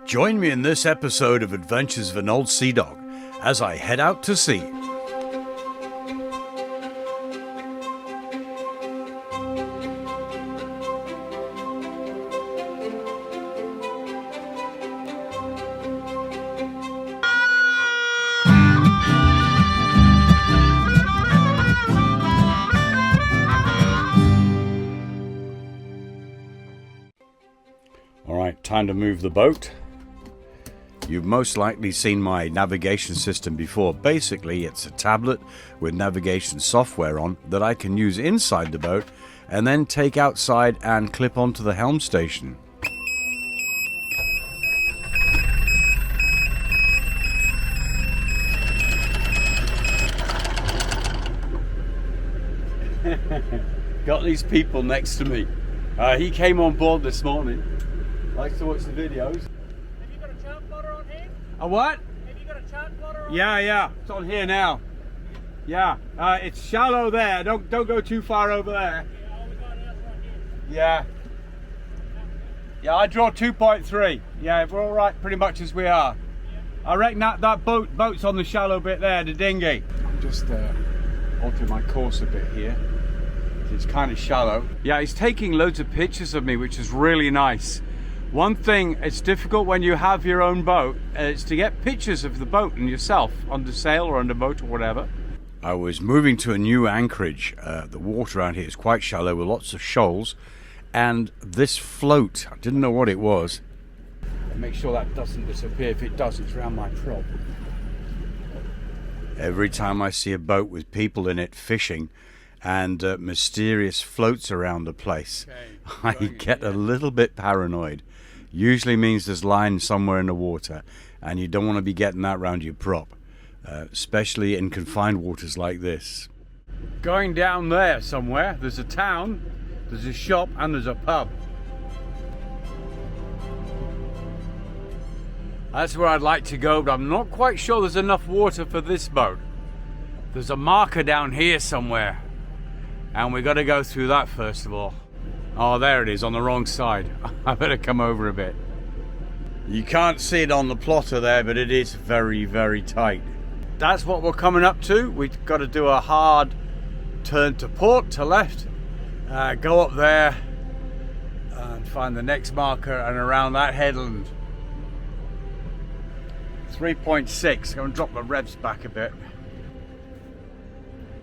Join me in this episode of Adventures of an Old Sea Dog as I head out to sea. Alright, time to move the boat. You've most likely seen my navigation system before. Basically, it's a tablet with navigation software on that I can use inside the boat and then take outside and clip onto the helm station. Got these people next to me. He came on board this morning. Likes to watch the videos. Have you got a chart plotter on here? A what? Have you got a chart plotter on? Yeah, it's on here now. Yeah, it's shallow there. Don't go too far over there. Yeah, oh, we got it right here. Yeah, I draw 2.3. Yeah, we're all right, pretty much as we are. Yeah. I reckon that boat's on the shallow bit there, the dinghy. I'm just altering my course a bit here. It's kind of shallow. Yeah, he's taking loads of pictures of me, which is really nice. One thing, it's difficult when you have your own boat, is to get pictures of the boat and yourself under sail or under boat or whatever. I was moving to a new anchorage. The water around here is quite shallow with lots of shoals, and this float, I didn't know what it was. Make sure that doesn't disappear. If it does, it's around my prop. Every time I see a boat with people in it fishing and mysterious floats around the place, I get a little bit paranoid. Usually means there's line somewhere in the water, and you don't want to be getting that around your prop, especially in confined waters like this. Going down there somewhere, there's a town, there's a shop, and there's a pub. That's where I'd like to go, but I'm not quite sure there's enough water for this boat. There's a marker down here somewhere, and we got to go through that first of all. Oh, there it is, on the wrong side. I better come over a bit. You can't see it on the plotter there, but it is very, very tight. That's what we're coming up to. We've got to do a hard turn to port, to left, go up there and find the next marker and around that headland. 3.6. I'm going to drop the revs back a bit.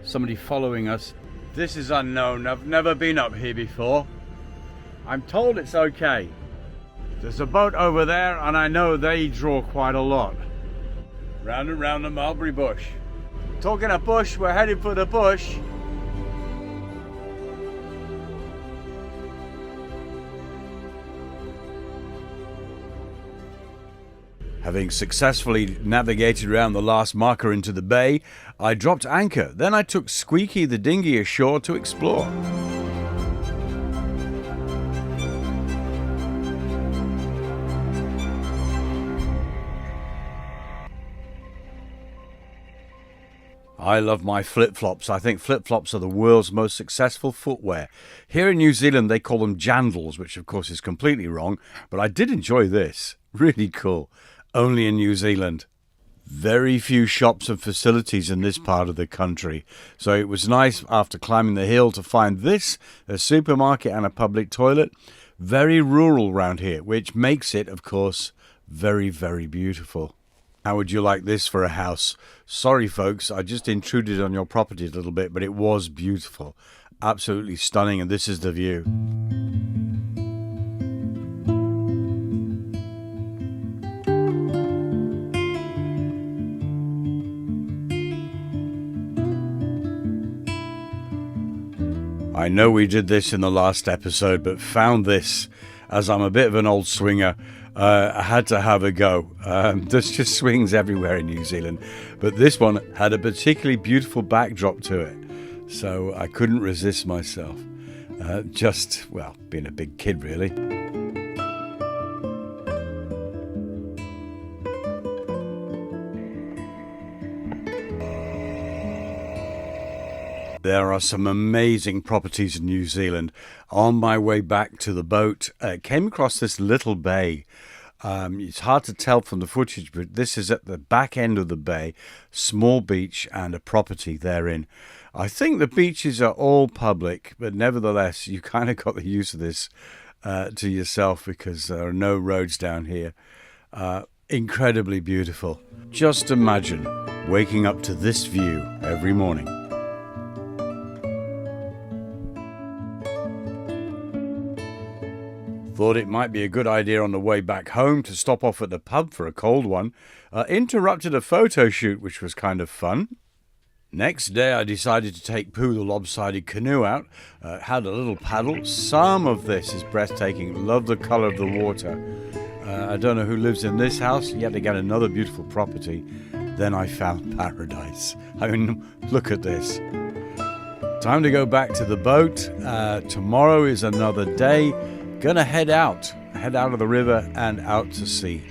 Somebody following us. This is unknown. I've never been up here before. I'm told it's okay. There's a boat over there, and I know they draw quite a lot. Round and round the mulberry bush. Talking of bush, we're heading for the bush. Having successfully navigated around the last marker into the bay, I dropped anchor. Then I took Squeaky the dinghy ashore to explore. I love my flip-flops. I think flip-flops are the world's most successful footwear. Here in New Zealand, they call them jandals, which of course is completely wrong, but I did enjoy this. Really cool. Only in New Zealand. Very few shops and facilities in this part of the country. So it was nice after climbing the hill to find this, a supermarket and a public toilet. Very rural round here, which makes it, of course, very, very beautiful. How would you like this for a house? Sorry folks, I just intruded on your property a little bit, but it was beautiful. Absolutely stunning, and this is the view. I know we did this in the last episode, but found this, as I'm a bit of an old swinger, I had to have a go. There's just swings everywhere in New Zealand, but this one had a particularly beautiful backdrop to it, so I couldn't resist myself. Being a big kid really. There are some amazing properties in New Zealand. On my way back to the boat, came across this little bay. It's hard to tell from the footage, but this is at the back end of the bay, small beach and a property therein. I think the beaches are all public, but nevertheless, you kind of got the use of this to yourself because there are no roads down here. Incredibly beautiful. Just imagine waking up to this view every morning. Thought it might be a good idea on the way back home to stop off at the pub for a cold one. Interrupted a photo shoot, which was kind of fun. Next day, I decided to take Pooh, the lopsided canoe, out. Had a little paddle. Some of this is breathtaking. Love the color of the water. I don't know who lives in this house. Yet again, another beautiful property. Then I found paradise. I mean, look at this. Time to go back to the boat. Tomorrow is another day. Gonna head out of the river and out to sea.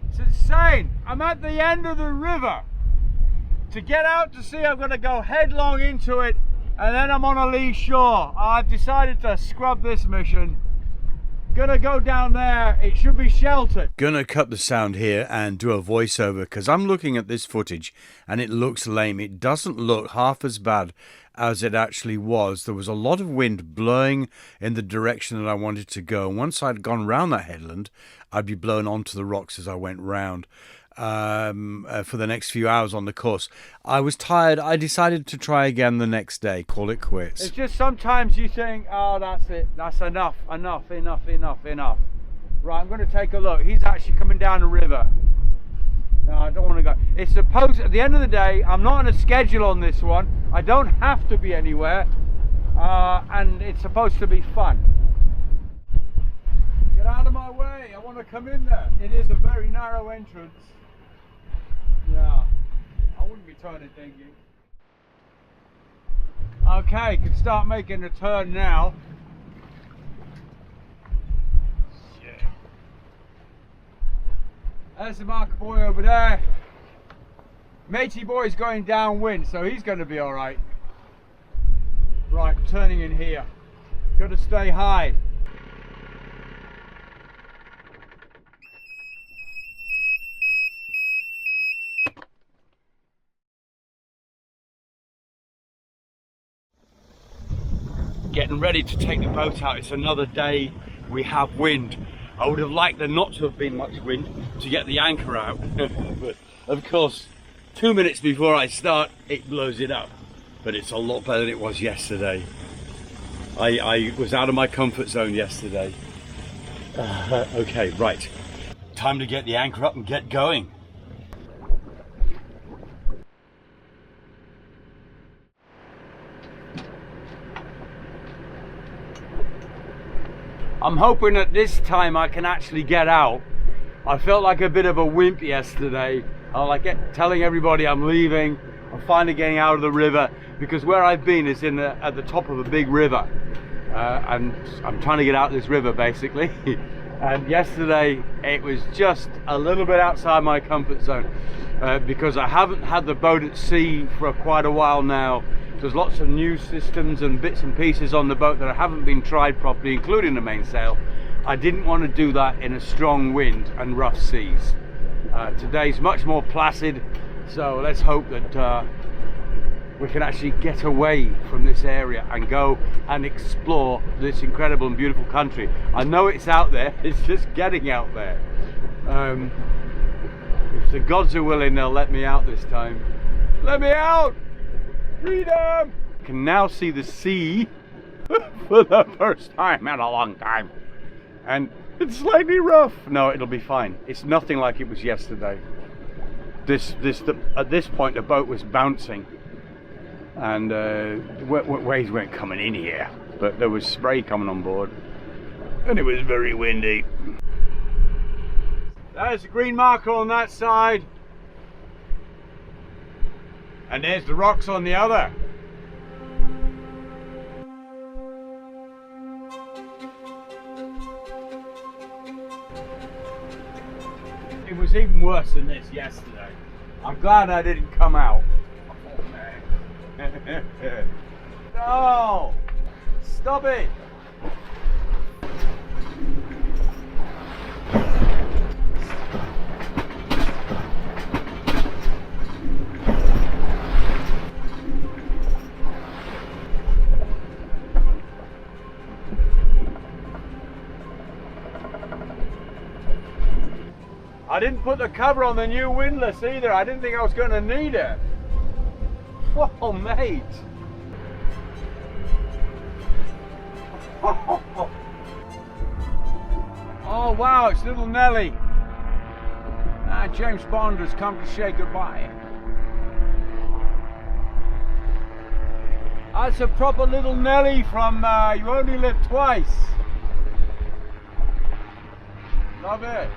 It's insane. I'm at the end of the river. To get out to sea, I'm gonna go headlong into it, and then I'm on a lee shore. I've decided to scrub this mission. Gonna go down there. It should be sheltered. Gonna cut the sound here and do a voiceover because I'm looking at this footage and it looks lame. It doesn't look half as bad as it actually was. There was a lot of wind blowing in the direction that I wanted to go. And once I'd gone round that headland, I'd be blown onto the rocks as I went round for the next few hours on the course. I was tired. I decided to try again the next day, call it quits. It's just sometimes you think, oh, that's it. That's enough. Right, I'm going to take a look. He's actually coming down the river. No, I don't want to go. It's supposed, at the end of the day, I'm not on a schedule on this one. I don't have to be anywhere. And it's supposed to be fun. Get out of my way. I want to come in there. It is a very narrow entrance. Yeah, I wouldn't be turning dinghy. Okay, can start making a turn now. There's the marker boy over there. Matey boy's going downwind, so he's going to be alright. Right, turning in here. Got to stay high. Getting ready to take the boat out. It's another day. We have wind. I would have liked there not to have been much wind to get the anchor out. But of course, 2 minutes before I start, it blows it up. But it's a lot better than it was yesterday. I was out of my comfort zone yesterday. Okay, right. Time to get the anchor up and get going. I'm hoping that this time I can actually get out. I felt like a bit of a wimp yesterday. I like telling everybody I'm leaving. I'm finally getting out of the river because where I've been is at the top of a big river. And I'm trying to get out of this river basically. And yesterday it was just a little bit outside my comfort zone because I haven't had the boat at sea for quite a while now. There's lots of new systems and bits and pieces on the boat that haven't been tried properly, including the mainsail. I didn't want to do that in a strong wind and rough seas. Today's much more placid, so let's hope that we can actually get away from this area and go and explore this incredible and beautiful country. I know it's out there, it's just getting out there. If the gods are willing, they'll let me out this time. Let me out! Freedom! I can now see the sea for the first time in a long time. And it's slightly rough. No, it'll be fine. It's nothing like it was yesterday. At this point, the boat was bouncing. And waves weren't coming in here. But there was spray coming on board. And it was very windy. There's the green marker on that side. And there's the rocks on the other. It was even worse than this yesterday. I'm glad I didn't come out. Oh man. No! Stop it! I didn't put the cover on the new windlass either. I didn't think I was going to need it. Whoa, mate. Oh wow, it's little Nelly. James Bond has come to say goodbye. That's a proper little Nelly from You Only Live Twice. Love it.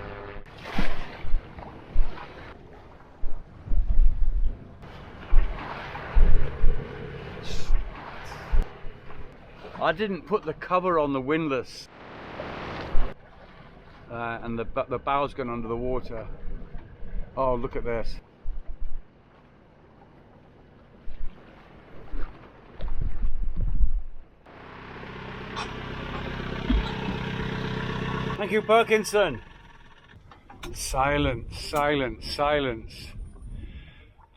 I didn't put the cover on the windlass. And the bow's gone under the water. Oh, look at this. Thank you, Perkinson. Silence, silence, silence.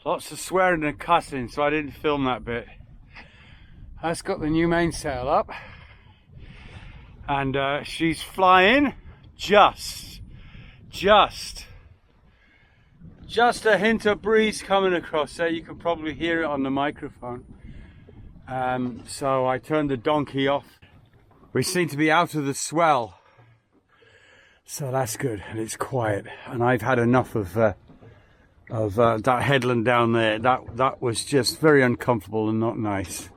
Lots of swearing and cussing, so I didn't film that bit. That's got the new mainsail up. And she's flying just a hint of breeze coming across there. You can probably hear it on the microphone. So I turned the donkey off. We seem to be out of the swell, so that's good, and it's quiet. And I've had enough of that headland down there. That was just very uncomfortable and not nice.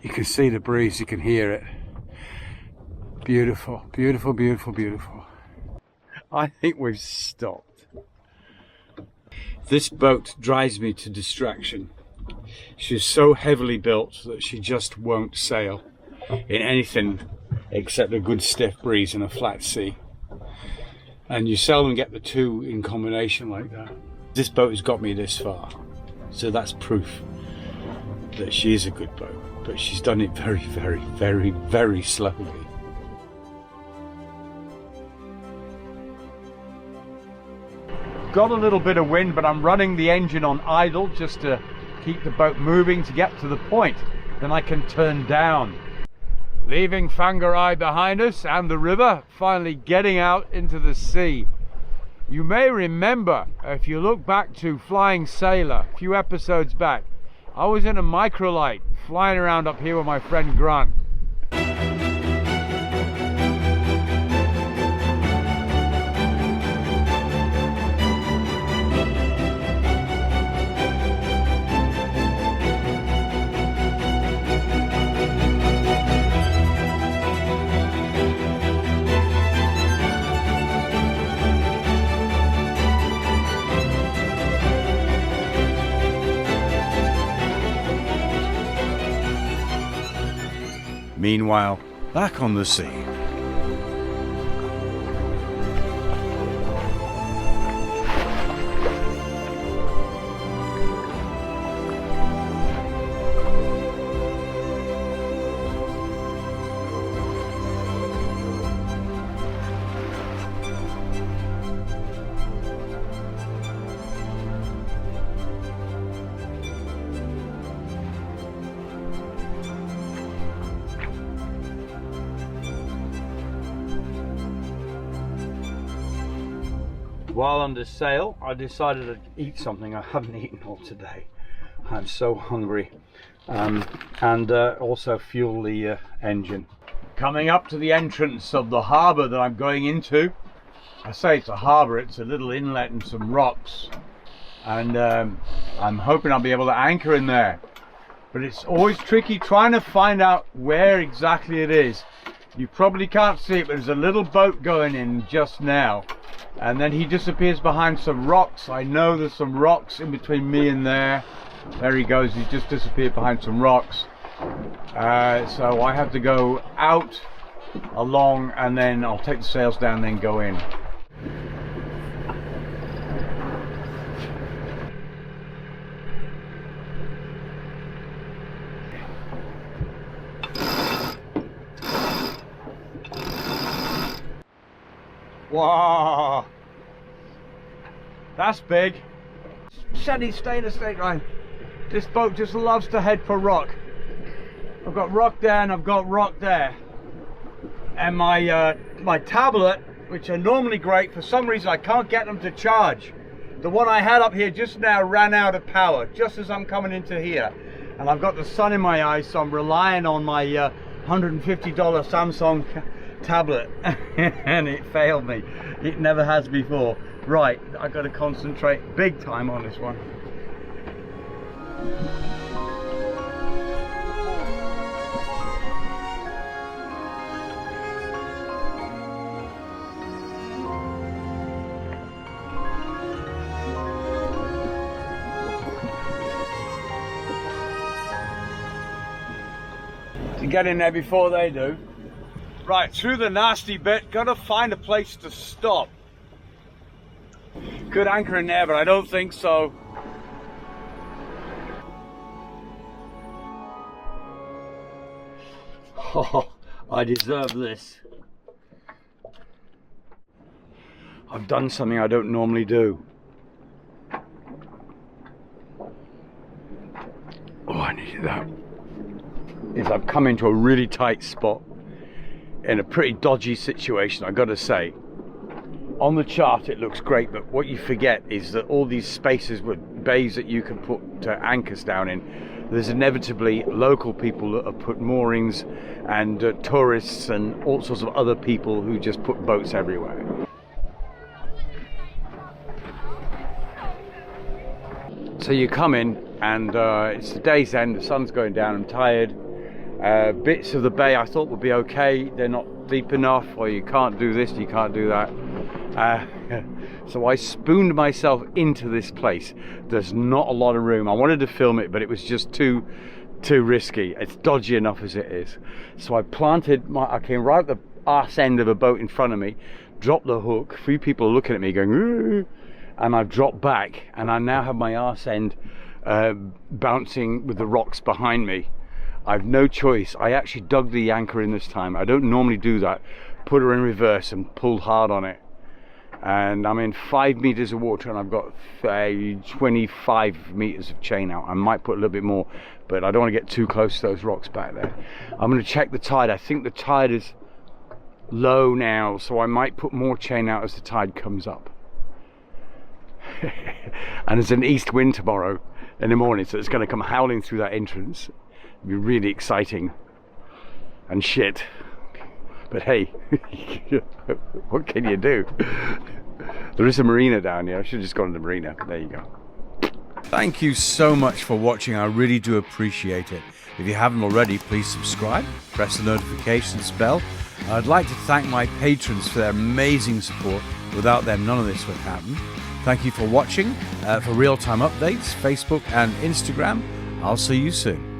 You can see the breeze, you can hear it. Beautiful, beautiful, beautiful, beautiful. I think we've stopped. This boat drives me to distraction. She's so heavily built that she just won't sail in anything except a good stiff breeze and a flat sea. And you seldom get the two in combination like that. This boat has got me this far, so that's proof that she is a good boat, but she's done it very, very, very, very slowly. Got a little bit of wind, but I'm running the engine on idle just to keep the boat moving to get to the point. Then I can turn down. Leaving Whangarei behind us and the river, finally getting out into the sea. You may remember, if you look back to Flying Sailor, a few episodes back, I was in a microlight flying around up here with my friend Grant. Meanwhile, back on the sea. While under sail, I decided to eat something I haven't eaten all today. I'm so hungry. And also fuel the engine. Coming up to the entrance of the harbour that I'm going into. I say it's a harbour, it's a little inlet and some rocks. And I'm hoping I'll be able to anchor in there. But it's always tricky trying to find out where exactly it is. You probably can't see it, but there's a little boat going in just now. And then he disappears behind some rocks. I know there's some rocks in between me and there. There he goes, he's just disappeared behind some rocks. So I have to go out, along, and then I'll take the sails down and then go in. Wow, that's big. Steady, stay in a straight line. This boat just loves to head for rock. I've got rock there and I've got rock there. And my tablet which are normally great. For some reason I can't get them to charge. The one I had up here just now ran out of power just as I'm coming into here, and I've got the sun in my eyes, so I'm relying on my $150 Samsung tablet and it failed me. It never has before. Right, I've got to concentrate big time on this one. To get in there before they do. Right, through the nasty bit, gotta find a place to stop. Could anchor in there, but I don't think so. Oh, I deserve this. I've done something I don't normally do. Oh, I needed that. I've come into a really tight spot in a pretty dodgy situation, I've got to say. On the chart it looks great, but what you forget is that all these spaces with bays that you can put anchors down in, there's inevitably local people that have put moorings, and tourists and all sorts of other people who just put boats everywhere. So you come in and it's the day's end, the sun's going down, I'm tired. Bits of the bay I thought would be okay, they're not deep enough, or you can't do this, you can't do that. So I spooned myself into this place. There's not a lot of room. I wanted to film it, but it was just too risky. It's dodgy enough as it is. So I came right at the arse end of a boat in front of me, dropped the hook, 3 people are looking at me going, "Ooh," and I've dropped back, and I now have my arse end bouncing with the rocks behind me. I've no choice. I actually dug the anchor in this time. I don't normally do that. Put her in reverse and pulled hard on it. And I'm in 5 meters of water, and I've got 25 meters of chain out. I might put a little bit more, but I don't want to get too close to those rocks back there. I'm going to check the tide. I think the tide is low now, so I might put more chain out as the tide comes up. And there's an east wind tomorrow in the morning, so it's going to come howling through that entrance. It'll be really exciting and shit. But hey, what can you do? There is a marina down here. I should have just gone to the marina. There you go. Thank you so much for watching. I really do appreciate it. If you haven't already, please subscribe, press the notifications bell. I'd like to thank my patrons for their amazing support. Without them, none of this would happen. Thank you for watching. For real-time updates, Facebook and Instagram. I'll see you soon.